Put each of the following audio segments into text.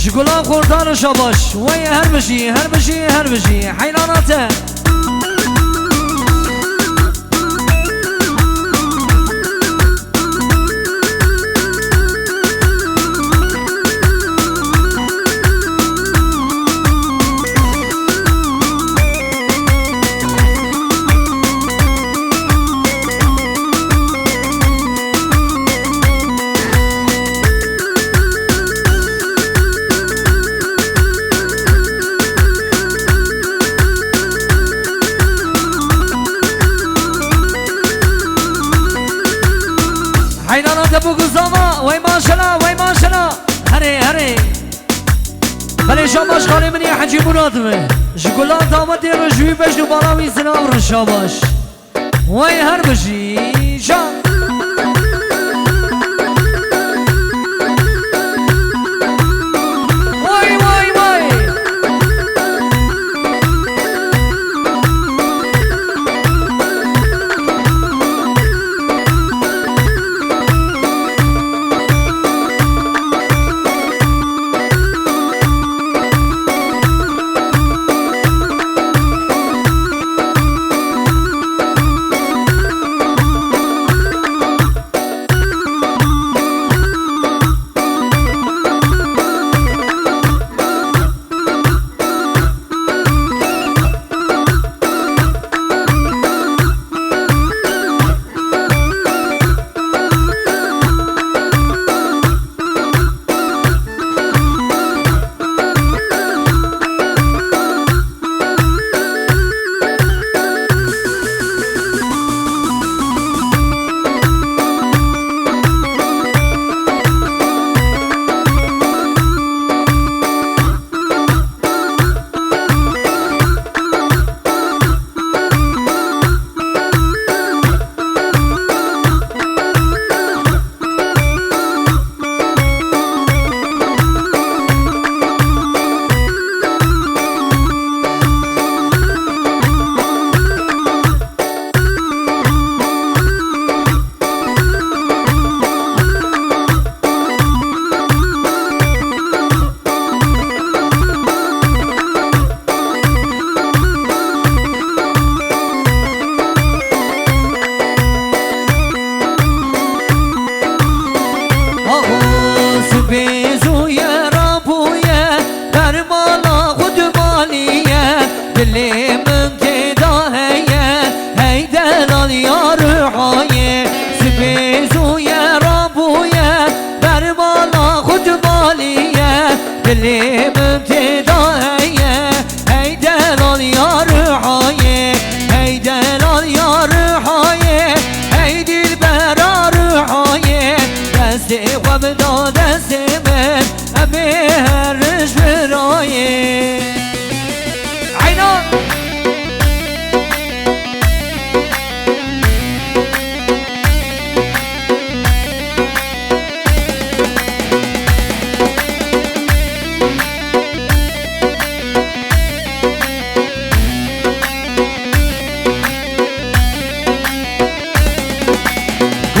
شکلات خوردان شاباش وای هر بشی هر بشی هر بشی حیراناته ابو قزامه وای ماشاءالله وای ماشاءالله هره هره بله شاباش خاله منی حجی مرادمه شکلات آمد رجوی بشنو باراوی زنام رو شاباش وای هر بشی شا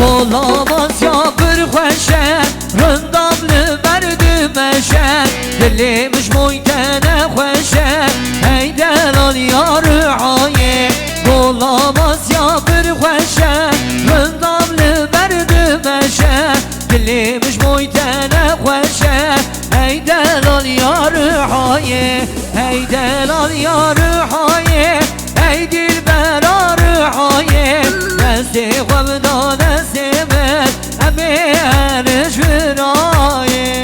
Olamaz ya bir خوشه رندم لبرد مشه دلمش مویتنه خوشه ای دلال یار عایه olamaz ya bir خوشه رندم لبرد مشه دلمش مویتنه خوشه ای دلال یار عایه ای دلال یار عایه ای دل برار عایه دستی خواب داده سیمت امی هرش برایه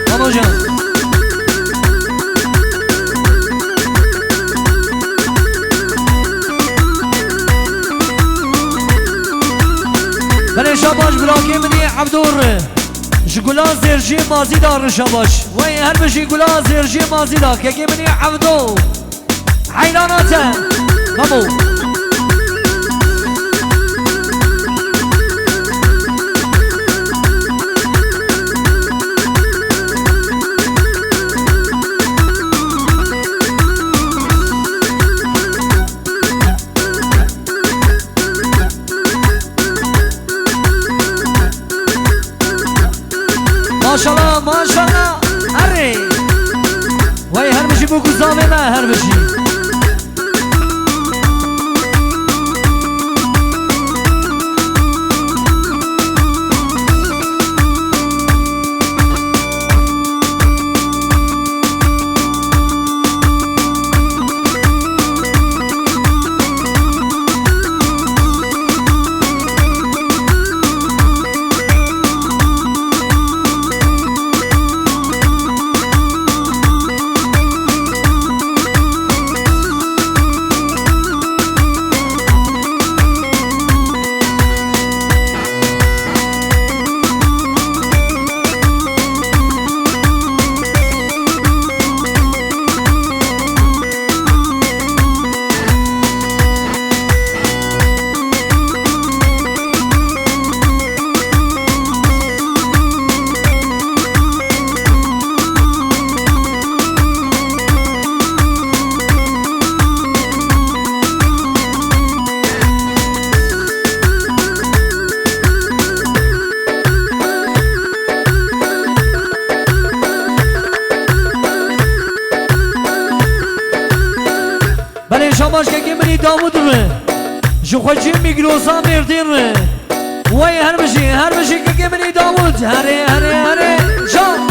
Vamos جان بله شاباش براکی منی عبدور شکلا زرجی مازی دار شاباش وی هر بشی گلا زرجی مازی دار که منی عبدو حیراناته مامو شاء الله ما شاء الله هري وای هر بشی بگو زامه ما هر بشی بله شماش که منی دامود ره جو خوچی میگروسا مردین ره وای هر بشی که منی دامود هره شام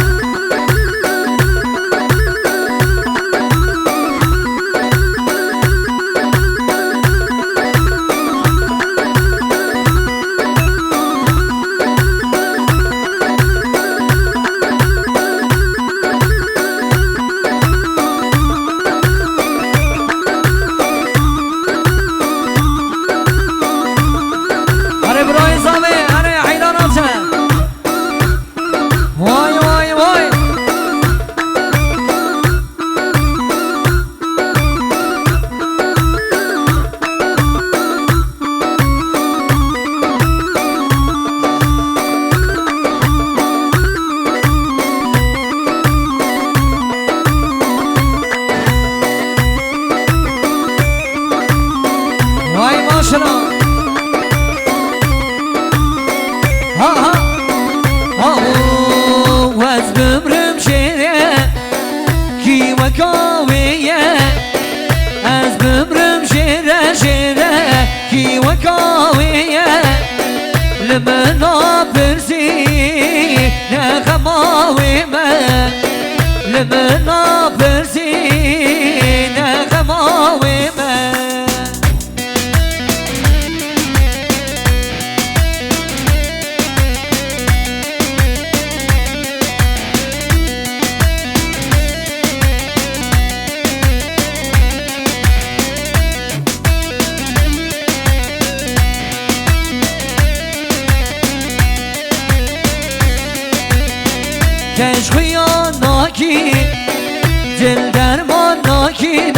لمنا برسي نغماوي ما لمنا برسي نغماوي ما کش خیاناکی دل درمان ناکی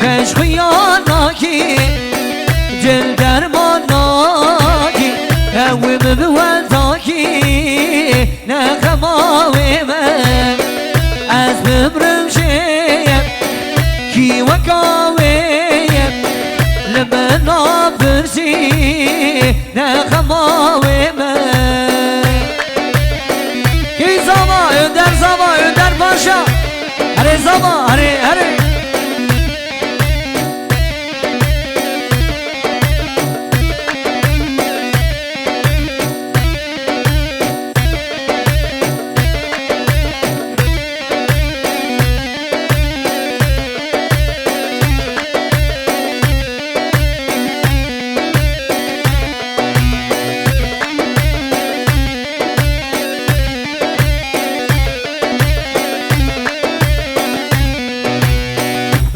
کش خیاناکی دل درمان ناکی اوی ببوان تاکی نخماوی من از ببرم شیم کی وکاویم لمنا برسی نخماوی من önder başa hare zama hare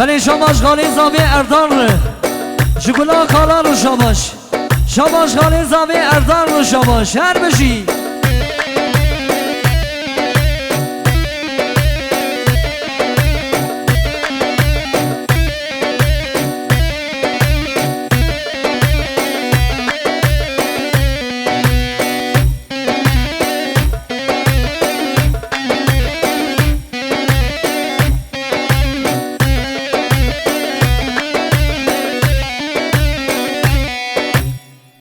بله شماش خالی زاوی اردان رو شکلا کالا رو شماش خالی زاوی اردان رو شماش هر بشی